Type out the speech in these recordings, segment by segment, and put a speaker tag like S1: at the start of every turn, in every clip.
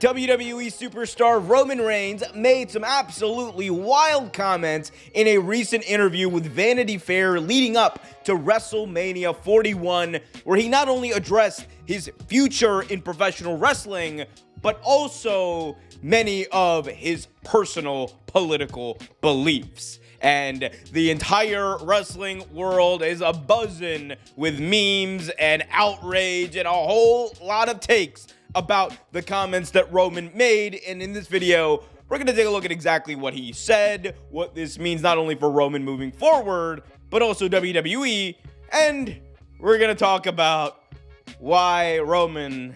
S1: WWE superstar Roman Reigns made some absolutely wild comments in a recent interview with Vanity Fair leading up to WrestleMania 41, where he not only addressed his future in professional wrestling, but also many of his personal political beliefs. And the entire wrestling world is a-buzzing with memes and outrage and a whole lot of takes about the comments that Roman made. And in this video, we're going to take a look at exactly what he said, what this means not only for Roman moving forward, but also WWE. And we're going to talk about why Roman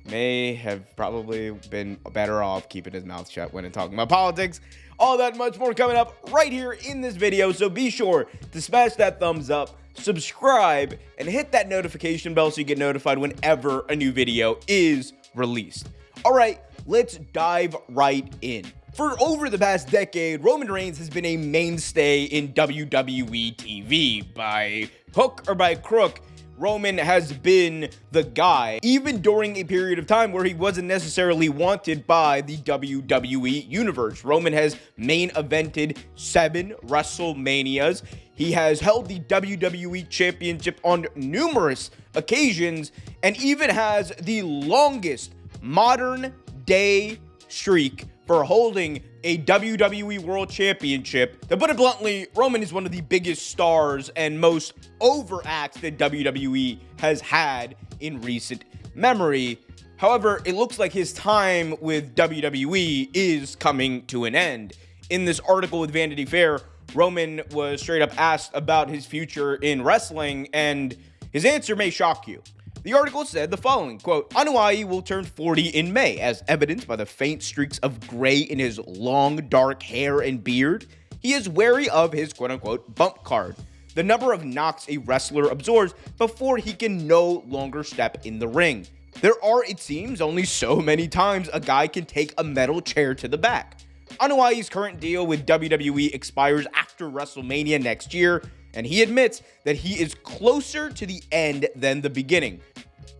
S1: may have probably been better off keeping his mouth shut when talking about politics. All that much more coming up right here in this video, so be sure to smash that thumbs up, subscribe, and hit that notification bell so you get notified whenever a new video is released. All right, let's dive right in. For over the past decade, Roman Reigns has been a mainstay in WWE TV. By hook or by crook, Roman has been the guy, even during a period of time where he wasn't necessarily wanted by the WWE universe. Roman has main evented 7 WrestleManias. He has held the WWE Championship on numerous occasions and even has the longest modern day streak for holding a WWE World Championship. To put it bluntly, Roman is one of the biggest stars and most over acts that WWE has had in recent memory. However, it looks like his time with WWE is coming to an end. In this article with Vanity Fair, Roman was straight up asked about his future in wrestling, and his answer may shock you. The article said the following, quote, Anuai will turn 40 in May, as evidenced by the faint streaks of gray in his long, dark hair and beard. He is wary of his quote-unquote bump card, the number of knocks a wrestler absorbs before he can no longer step in the ring. There are, it seems, only so many times a guy can take a metal chair to the back. Anuai's current deal with WWE expires after WrestleMania next year, and he admits that he is closer to the end than the beginning.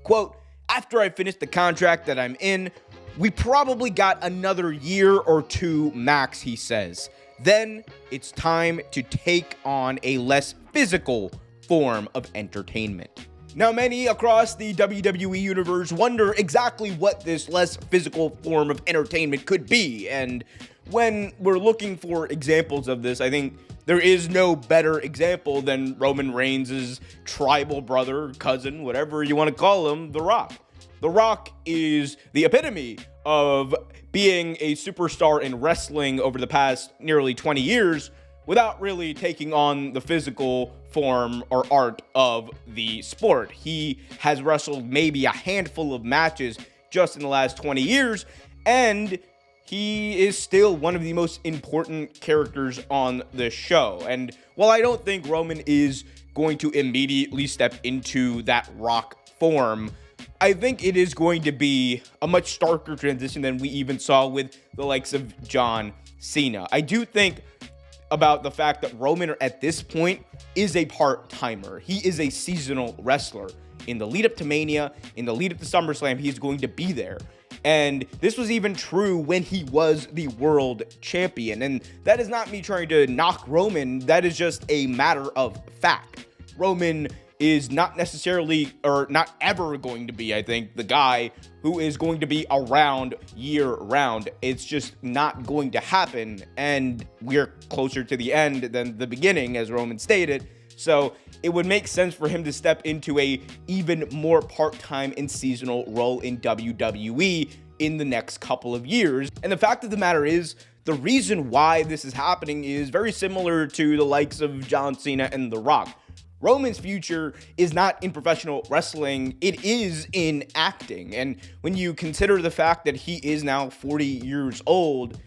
S1: Quote, after I finish the contract that I'm in, we probably got another year or 2 max, he says. Then it's time to take on a less physical form of entertainment. Now, many across the WWE universe wonder exactly what this less physical form of entertainment could be. And when we're looking for examples of this, I think there is no better example than Roman Reigns' tribal brother, cousin, whatever you want to call him, The Rock. The Rock is the epitome of being a superstar in wrestling over the past nearly 20 years without really taking on the physical form or art of the sport. He has wrestled maybe a handful of matches just in the last 20 years, and he is still one of the most important characters on the show. And while I don't think Roman is going to immediately step into that Rock form, I think it is going to be a much starker transition than we even saw with the likes of John Cena. I do think about the fact that Roman at this point is a part-timer. He is a seasonal wrestler. In the lead up to Mania, in the lead up to SummerSlam, he is going to be there. And this was even true when he was the world champion. And that is not me trying to knock Roman. That is just a matter of fact. Roman is not necessarily, or not ever going to be, I think, the guy who is going to be around year round. It's just not going to happen. And we're closer to the end than the beginning, as Roman stated. So it would make sense for him to step into a even more part-time and seasonal role in WWE in the next couple of years. And the fact of the matter is, the reason why this is happening is very similar to the likes of John Cena and The Rock. Roman's future is not in professional wrestling, it is in acting. And when you consider the fact that he is now 40 years old,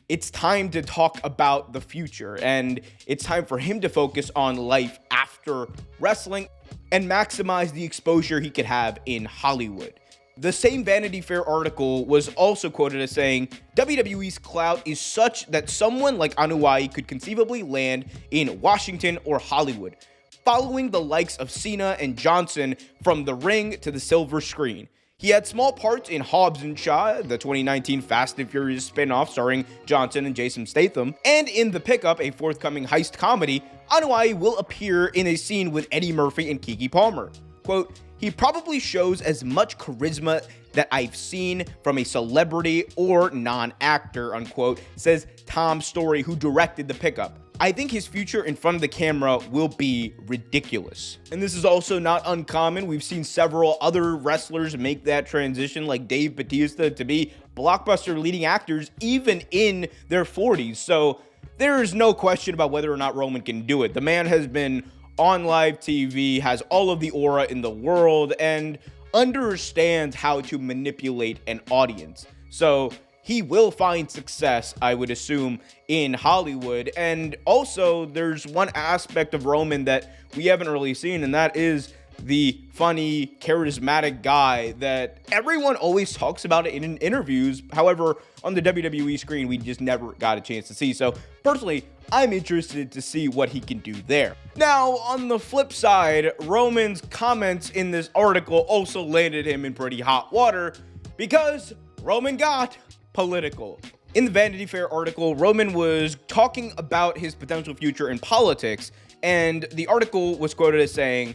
S1: it's time to talk about the future, and it's time for him to focus on life after wrestling and maximize the exposure he could have in Hollywood. The same Vanity Fair article was also quoted as saying, WWE's clout is such that someone like Anuai could conceivably land in Washington or Hollywood, following the likes of Cena and Johnson from the ring to the silver screen. He had small parts in Hobbs & Shaw, the 2019 Fast and Furious spin-off starring Johnson and Jason Statham, and in The Pickup, a forthcoming heist comedy, Anua'i will appear in a scene with Eddie Murphy and Keke Palmer. Quote, "He probably shows as much charisma that I've seen from a celebrity or non-actor," unquote, says Tom Story, who directed The Pickup. "I think his future in front of the camera will be ridiculous." And this is also not uncommon. We've seen several other wrestlers make that transition, like Dave Bautista, to be blockbuster leading actors even in their 40s. So there is no question about whether or not Roman can do it. The man has been on live TV, has all of the aura in the world, and understands how to manipulate an audience. So he will find success, I would assume, in Hollywood. And also, there's one aspect of Roman that we haven't really seen, and that is the funny, charismatic guy that everyone always talks about it in interviews. However, on the WWE screen, we just never got a chance to see. So personally, I'm interested to see what he can do there. Now, on the flip side, Roman's comments in this article also landed him in pretty hot water because Roman got political. In the Vanity Fair article, Roman was talking about his potential future in politics, and the article was quoted as saying,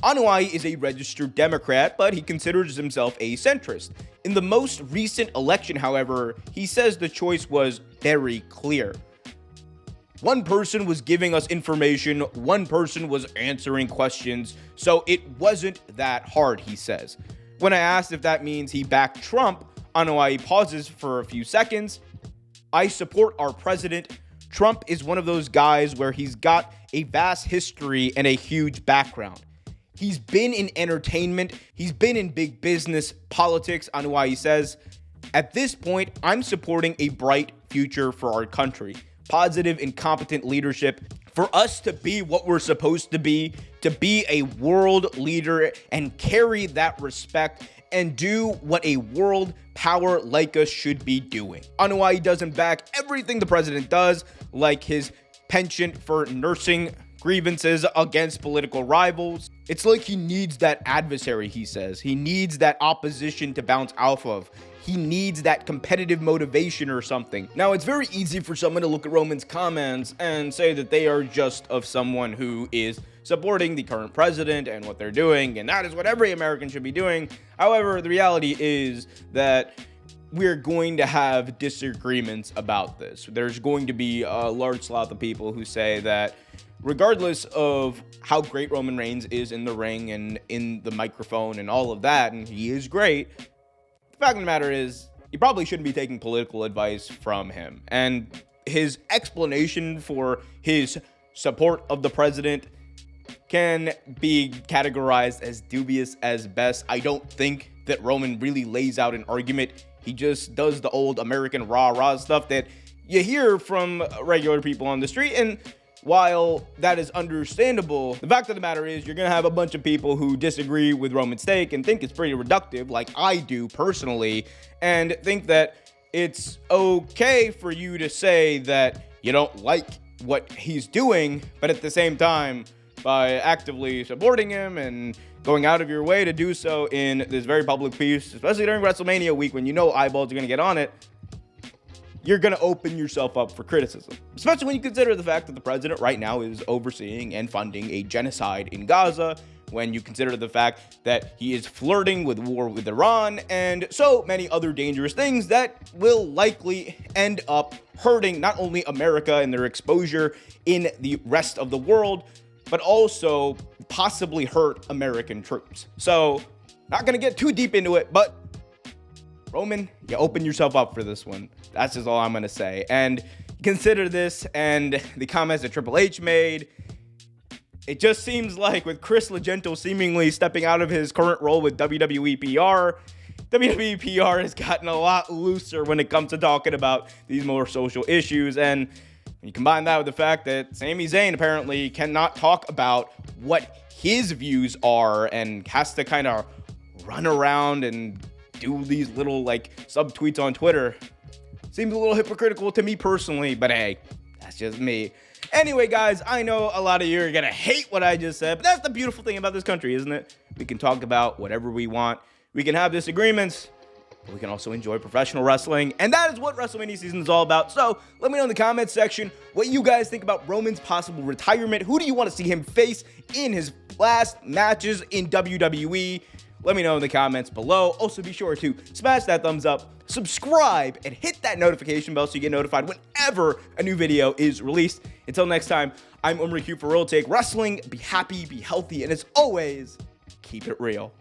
S1: "Anua'i is a registered Democrat, but he considers himself a centrist. In the most recent election, however, he says the choice was very clear. One person was giving us information, one person was answering questions, so it wasn't that hard," he says. When I asked if that means he backed Trump, Anua'i pauses for a few seconds. "I support our president. Trump is one of those guys where he's got a vast history and a huge background. He's been in entertainment. He's been in big business, politics," Anua'i says. "At this point, I'm supporting a bright future for our country. Positive and competent leadership. For us to be what we're supposed to be a world leader and carry that respect and do what a world power like us should be doing." Anua'i doesn't back everything the president does, like his penchant for nursing grievances against political rivals. It's like he needs that adversary, he says. He needs that opposition to bounce off of. He needs that competitive motivation or something. Now, it's very easy for someone to look at Roman's comments and say that they are just of someone who is supporting the current president and what they're doing, and that is what every American should be doing. However, the reality is that we're going to have disagreements about this. There's going to be a large swath of people who say that regardless of how great Roman Reigns is in the ring and in the microphone and all of that, and he is great, the fact of the matter is, you probably shouldn't be taking political advice from him. And his explanation for his support of the president can be categorized as dubious as best. I don't think that Roman really lays out an argument. He just does the old American rah-rah stuff that you hear from regular people on the street. And while that is understandable, the fact of the matter is you're going to have a bunch of people who disagree with Roman's take and think it's pretty reductive, like I do personally, and think that it's okay for you to say that you don't like what he's doing, but at the same time, by actively supporting him and going out of your way to do so in this very public piece, especially during WrestleMania week when you know eyeballs are going to get on it, you're going to open yourself up for criticism, especially when you consider the fact that the president right now is overseeing and funding a genocide in Gaza, when you consider the fact that he is flirting with war with Iran, and so many other dangerous things that will likely end up hurting not only America and their exposure in the rest of the world, but also possibly hurt American troops. So, not going to get too deep into it, but Roman, you open yourself up for this one. That's just all I'm going to say. And consider this and the comments that Triple H made. It just seems like with Chris Legento seemingly stepping out of his current role with WWE PR has gotten a lot looser when it comes to talking about these more social issues. And when you combine that with the fact that Sami Zayn apparently cannot talk about what his views are and has to kind of run around and do these little subtweets on Twitter, seems a little hypocritical to me personally, but hey, that's just me. Anyway, guys, I know a lot of you are going to hate what I just said, but that's the beautiful thing about this country, isn't it? We can talk about whatever we want. We can have disagreements, but we can also enjoy professional wrestling, and that is what WrestleMania season is all about. So let me know in the comments section what you guys think about Roman's possible retirement. Who do you want to see him face in his last matches in WWE? Let me know in the comments below. Also, be sure to smash that thumbs up, subscribe, and hit that notification bell so you get notified whenever a new video is released. Until next time, I'm Omer Q for Real Take Wrestling. Be happy, be healthy, and as always, keep it real.